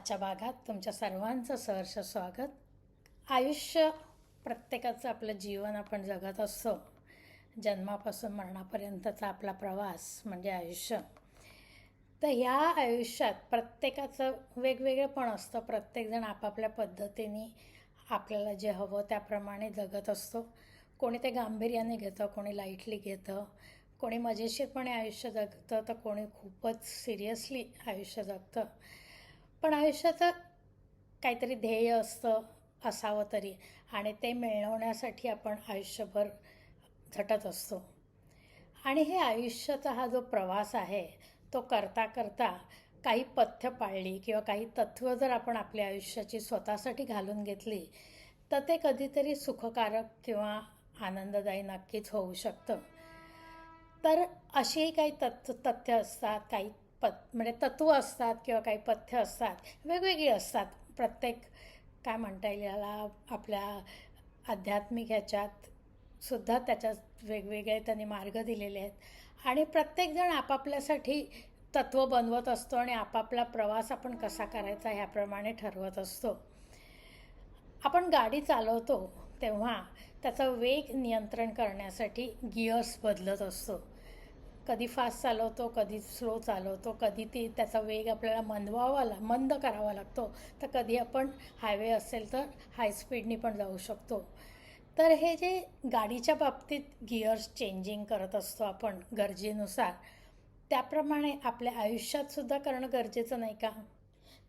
आजच्या भागात तुमच्या सर्वांचं सहर्ष स्वागत. आयुष्य प्रत्येकाचं आपलं जीवन आपण जगत असतो. जन्मापासून मरणापर्यंतचा आपला प्रवास म्हणजे आयुष्य. तर ह्या आयुष्यात प्रत्येकाचं वेगवेगळेपण असतं. प्रत्येकजण आपापल्या पद्धतीने आपल्याला जे हवं त्याप्रमाणे जगत असतो. कोणी ते गांभीर्याने घेतं, कोणी लाईटली घेतं, कोणी मजेशीरपणे आयुष्य जगतं, तर कोणी खूपच सिरियसली आयुष्य जगतं. पण आयुष्याचं काहीतरी ध्येय असतं, असावं तरी, आणि ते मिळवण्यासाठी आपण आयुष्यभर झटत असतो. आणि हे आयुष्याचा हा जो प्रवास आहे तो करता करता काही पथ्य पाळली किंवा काही तत्त्व जर आपण आपल्या आयुष्याची स्वतःसाठी घालून घेतली तर ते कधीतरी सुखकारक किंवा आनंददायी नक्कीच होऊ शकतं. तर अशीही काही तथ्य असतात, काही म्हणजे तत्त्व असतात किंवा काही पथ्य असतात, वेगवेगळी असतात. प्रत्येक काय म्हणता येईल याला आपल्या आध्यात्मिक ह्याच्यात सुद्धा त्याच्यात वेगवेगळे त्यांनी मार्ग दिलेले आहेत आणि प्रत्येकजण आपापल्यासाठी तत्त्व बनवत असतो आणि आपापला प्रवास आपण कसा करायचा ह्याप्रमाणे ठरवत असतो. आपण गाडी चालवतो तेव्हा त्याचा वेग नियंत्रण करण्यासाठी गिअर्स बदलत असतो. कधी फास्ट चालवतो, कधी स्लो चालवतो, कधी त्याचा वेग आपल्याला मंद करावा लागतो, तर कधी आपण हायवे असेल तर हाय स्पीडनी पण जाऊ शकतो. तर हे जे गाडीच्या बाबतीत गिअर्स चेंजिंग करत असतो आपण गरजेनुसार, त्याप्रमाणे आपल्या आयुष्यातसुद्धा करणं गरजेचं नाही का?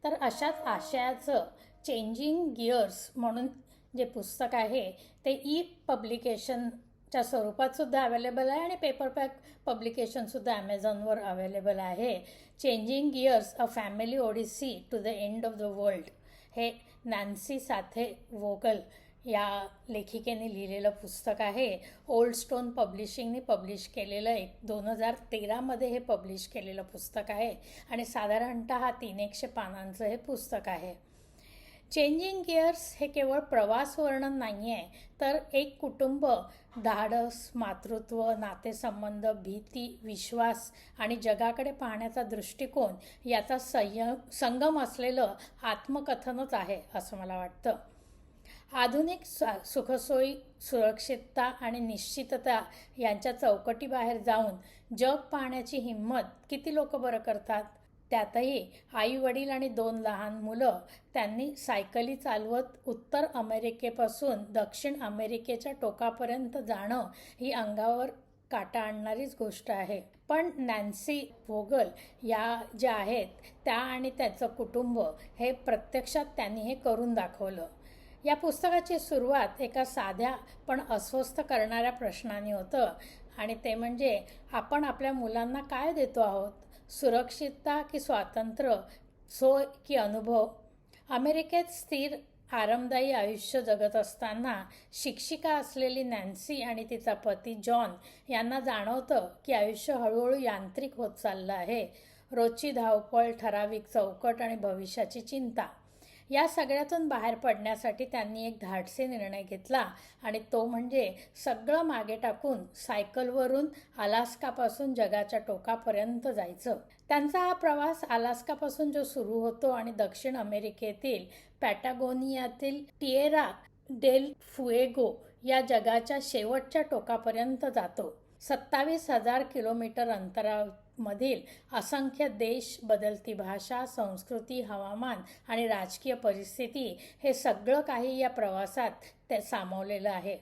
तर अशाच आशयाचं चेंजिंग गिअर्स म्हणून जे पुस्तक आहे ते पब्लिकेशनच्या स्वरूपातसुद्धा अवेलेबल आहे आणि पेपरबॅक पब्लिकेशनसुद्धा ॲमेझॉनवर अवेलेबल आहे. Changing gears a family odyssey to the end of the world हे नॅन्सी साथे वोगल या लेखिकेने लिहिलेलं पुस्तक आहे. ओल्ड स्टोन पब्लिशिंगने पब्लिश केलेलं 2013 हे पब्लिश केलेलं पुस्तक आहे आणि साधारणतः 300 पानांचं हे पुस्तक आहे. चेंजिंग गिअर्स हे केवळ प्रवास वर्णन नाही आहे, तर एक कुटुंब, धाडस, मातृत्व, नातेसंबंध, भीती, विश्वास आणि जगाकडे पाहण्याचा दृष्टिकोन याचा संगम असलेलं आत्मकथनच आहे असं मला वाटतं. आधुनिक सुखसोयी, सुरक्षितता आणि निश्चितता यांच्या चौकटीबाहेर जाऊन जग पाहण्याची हिंमत किती लोक बरं करतात. त्यातही आई वडील आणि 2 लहान मुलं त्यांनी सायकली चालवत उत्तर अमेरिकेपासून दक्षिण अमेरिकेच्या टोकापर्यंत जाणं ही अंगावर काटा आणणारीच गोष्ट आहे. पण नॅन्सी वोगल या ज्या आहेत त्या आणि त्याचं कुटुंब हे प्रत्यक्षात त्यांनी हे करून दाखवलं. या पुस्तकाची सुरुवात एका साध्या पण अस्वस्थ करणाऱ्या प्रश्नाने होतं आणि ते म्हणजे आपण आपल्या मुलांना काय देतो आहोत? सुरक्षितता की स्वातंत्र्य, सोय की अनुभव? अमेरिकेत स्थिर आरामदायी आयुष्य जगत असताना शिक्षिका असलेली नॅन्सी आणि तिचा पती जॉन यांना जाणवतं की आयुष्य हळूहळू यांत्रिक होत चाललं आहे. रोजची धावपळ, ठराविक चौकट आणि भविष्याची चिंता या सगळ्यातून बाहेर पडण्यासाठी त्यांनी एक धाडसी निर्णय घेतला आणि तो म्हणजे सगळं मागे टाकून सायकलवरून अलास्कापासून जगाच्या टोकापर्यंत जायचं. त्यांचा हा प्रवास अलास्कापासून जो सुरू होतो आणि दक्षिण अमेरिकेतील पॅटागोनियातील टिएरा डेल फुएगो या जगाच्या शेवटच्या टोकापर्यंत जातो. 27,000 किलोमीटर अंतरामधील असंख्य देश, बदलती भाषा, संस्कृती, हवामान आणि राजकीय परिस्थिती हे सगळं काही या प्रवासात ते सामावलेलं आहे.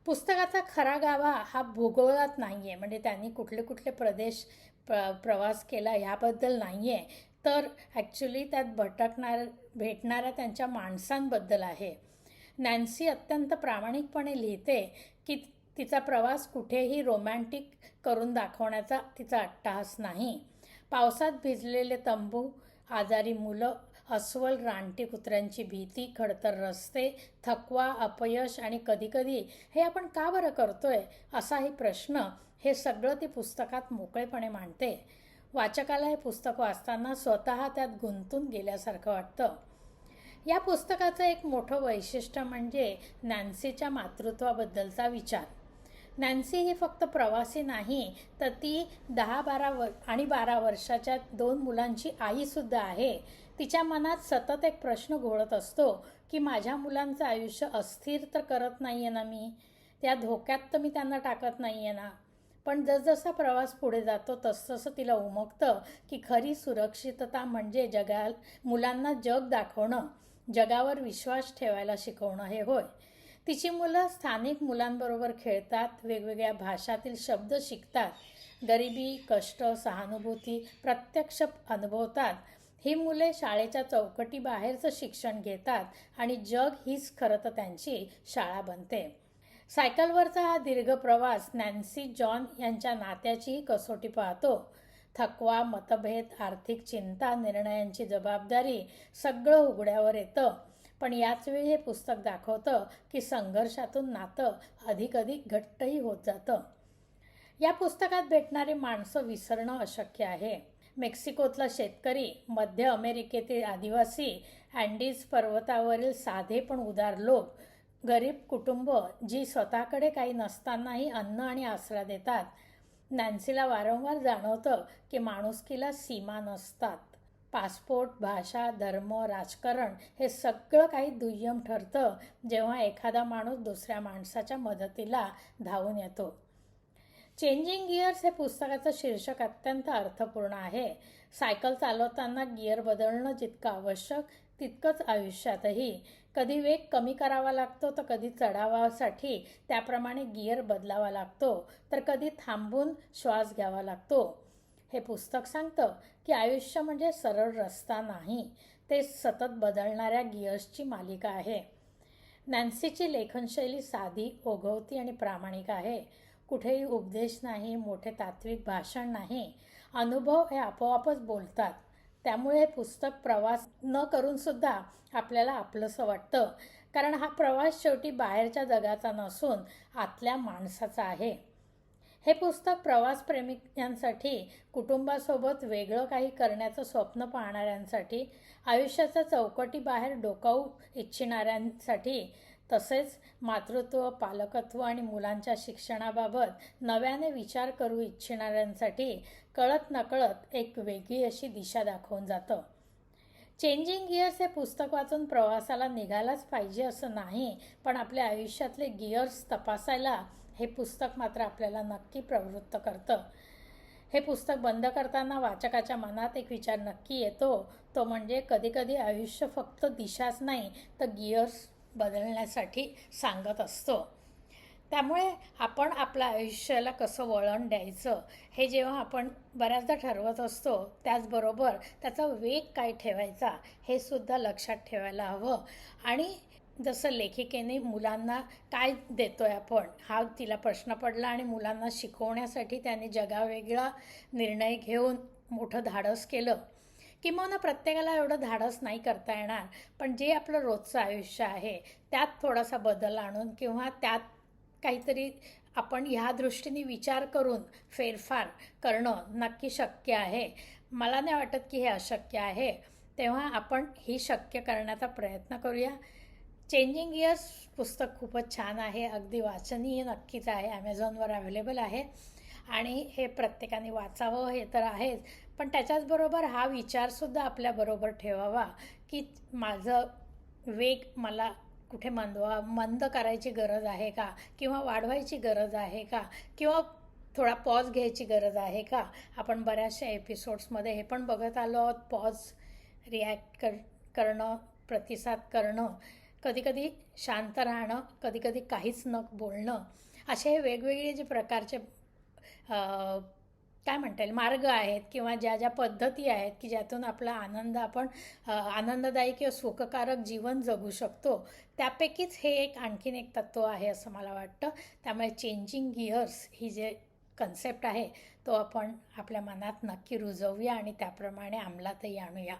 पुस्तकाचा खरा गाभा हा भूगोलात नाही आहे, म्हणजे त्यांनी कुठले कुठले प्रदेश प्रवास केला ह्याबद्दल नाही आहे, तर ॲक्च्युली त्यात भेटणाऱ्या त्यांच्या माणसांबद्दल आहे. नॅन्सी अत्यंत प्रामाणिकपणे लिहिते की तिचा प्रवास कुठेही रोमॅन्टिक करून दाखवण्याचा तिचा अट्टाहास नाही. पावसात भिजलेले तंबू, आजारी मुलं, अस्वल, रानटी कुत्र्यांची भीती, खडतर रस्ते, थकवा, अपयश आणि कधीकधी हे आपण का बरं करतोय असाही प्रश्न, हे सगळं ती पुस्तकात मोकळेपणे मांडते. वाचकाला हे पुस्तक वाचताना स्वतः त्यात गुंतून गेल्यासारखं वाटतं. या पुस्तकाचं एक मोठं वैशिष्ट्य म्हणजे नॅन्सीच्या मातृत्वाबद्दलचा विचार. नॅन्सी ही फक्त प्रवासी नाही, तर ती 10-12 आणि 12 वर्षाच्या 2 मुलांची आईसुद्धा आहे. तिच्या मनात सतत एक प्रश्न घोळत असतो की माझ्या मुलांचं आयुष्य अस्थिर तर करत नाही आहे ना मी, त्या धोक्यात तर मी त्यांना टाकत नाही आहे ना. पण जसजसा प्रवास पुढे जातो तसतसं तिला उमगतं की खरी सुरक्षितता म्हणजे मुलांना जग दाखवणं, जगावर विश्वास ठेवायला शिकवणं हे होय. तिची मुलं स्थानिक मुलांबरोबर खेळतात, वेगवेगळ्या भाषातील शब्द शिकतात, गरिबी, कष्ट, सहानुभूती प्रत्यक्ष अनुभवतात. ही मुले शाळेच्या चौकटीबाहेरचं शिक्षण घेतात आणि जग हीच खरं तर त्यांची शाळा बनते. सायकलवरचा हा दीर्घ प्रवास नॅन्सी जॉन यांच्या नात्याचीही कसोटी पाहतो. थकवा, मतभेद, आर्थिक चिंता, निर्णयांची जबाबदारी सगळं उघड्यावर येतं. पण याच वेळी हे पुस्तक दाखवतं की संघर्षातून नातं अधिक घट्टही होत जातं. या पुस्तकात भेटणारी माणसं विसरणं अशक्य आहे. मेक्सिकोतला शेतकरी, मध्य अमेरिकेतील आदिवासी, अँडीज पर्वतावरील साधे पण उदार लोक, गरीब कुटुंब जी स्वतःकडे काही नसतानाही अन्न आणि आसरा देतात. नॅन्सीला वारंवार जाणवतं की माणुसकीला सीमा नसतात. पासपोर्ट, भाषा, धर्म, राजकारण हे सगळं काही दुय्यम ठरतं जेव्हा एखादा माणूस दुसऱ्या माणसाच्या मदतीला धावून येतो. चेंजिंग गिअर्स हे पुस्तकाचं शीर्षक अत्यंत अर्थपूर्ण आहे. सायकल चालवताना गिअर बदलणं जितकं आवश्यक तितकंच आयुष्यातही. कधी वेग कमी करावा लागतो तर कधी चढावासाठी त्याप्रमाणे गिअर बदलावा लागतो, तर कधी थांबून श्वास घ्यावा लागतो. हे पुस्तक सांगतं की आयुष्य म्हणजे सरळ रस्ता नाही, ते सतत बदलणाऱ्या गिअर्सची मालिका आहे. नॅन्सीची लेखनशैली साधी, ओघवती आणि प्रामाणिक आहे. कुठेही उपदेश नाही, मोठे तात्विक भाषण नाही. अनुभव हे आपोआपच बोलतात. त्यामुळे हे पुस्तक प्रवास न करून सुद्धा आपल्याला आपलंसं वाटतं, कारण हा प्रवास शेवटी बाहेरच्या जगाचा नसून आतल्या माणसाचा आहे. हे पुस्तक प्रवासप्रेमिकांसाठी, कुटुंबासोबत वेगळं काही करण्याचं स्वप्न पाहणाऱ्यांसाठी, आयुष्याच्या चौकटीबाहेर डोकावू इच्छिणाऱ्यांसाठी, तसेच मातृत्व, पालकत्व आणि मुलांच्या शिक्षणाबाबत नव्याने विचार करू इच्छिणाऱ्यांसाठी कळत नकळत एक वेगळी अशी दिशा दाखवून जातं. चेंजिंग गिअर्स हे पुस्तक वाचून प्रवासाला निघालाच पाहिजे असं नाही, पण आपल्या आयुष्यातले गिअर्स तपासायला हे पुस्तक मात्र आपल्याला नक्की प्रवृत्त करतं. हे पुस्तक बंद करताना वाचकाच्या मनात एक विचार नक्की येतो, तो म्हणजे कधीकधी आयुष्य फक्त दिशाच नाही तर गिअर्स बदलण्यासाठी सांगत असतो. त्यामुळे आपण आपल्या आयुष्याला कसं वळण द्यायचं हे जेव्हा आपण बऱ्याचदा ठरवत असतो, त्याचबरोबर त्याचा वेग काय ठेवायचा हे सुद्धा लक्षात ठेवायला हवं. आणि जसं लेखिकेने मुलांना काय देतोय आपण हा तिला प्रश्न पडला आणि मुलांना शिकवण्यासाठी त्याने जगावेगळा निर्णय घेऊन मोठं धाडस केलं. किंवा प्रत्येकाला एवढं धाडस नाही करता येणार, पण जे आपलं रोजचं आयुष्य आहे त्यात थोडासा बदल आणून किंवा त्यात काहीतरी आपण ह्या दृष्टीने विचार करून फेरफार करणं नक्की शक्य आहे. मला नाही वाटत की हे अशक्य आहे. तेव्हा आपण ही शक्य करण्याचा प्रयत्न करूया. चेंजिंग गिअर्स पुस्तक खूपच छान आहे, अगदी वाचनीय नक्कीच आहे. ॲमेझॉनवर अवेलेबल आहे आणि हे प्रत्येकाने वाचावं हे तर आहेच, पण त्याच्याचबरोबर हा विचारसुद्धा आपल्याबरोबर ठेवावा की माझं वेग मला कुठे मंद करायची गरज आहे का, किंवा वाढवायची गरज आहे का, किंवा थोडा पॉज घ्यायची गरज आहे का. आपण बऱ्याचशा एपिसोड्समध्ये हे पण बघत आलो आहोत, पॉज, रिॲक्ट करणं, प्रतिसाद करणं, कधीकधी शांत राहणं, कधीकधी काहीच न बोलणं, असे हे वेगवेगळे जे प्रकारचे काय म्हणता येईल मार्ग आहेत किंवा ज्या ज्या पद्धती आहेत की ज्यातून आपला आनंद आपण आनंददायी किंवा सुखकारक जीवन जगू शकतो, त्यापैकीच हे एक आणखीन एक तत्त्व आहे असं मला वाटतं. त्यामुळे चेंजिंग गिअर्स ही जे कन्सेप्ट आहे तो आपण आपल्या मनात नक्की रुजवूया आणि त्याप्रमाणे अंमलातही आणूया.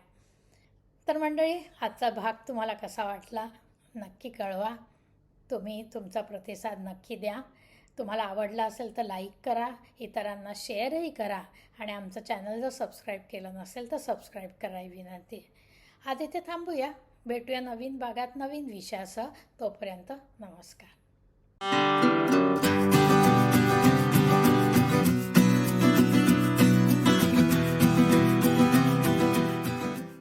तर मंडळी, आजचा भाग तुम्हाला कसा वाटला नक्की कळवा. तुम्ही तुमचा प्रतिसाद नक्की द्या. तुम्हाला आवडला असेल तर लाईक करा, इतरांना शेअरही करा आणि आमचं चॅनल जर सबस्क्राईब केलं नसेल तर सबस्क्राईब करावी विनंती. आज इथे थांबूया. भेटूया नवीन भागात नवीन विषयासह. तोपर्यंत नमस्कार.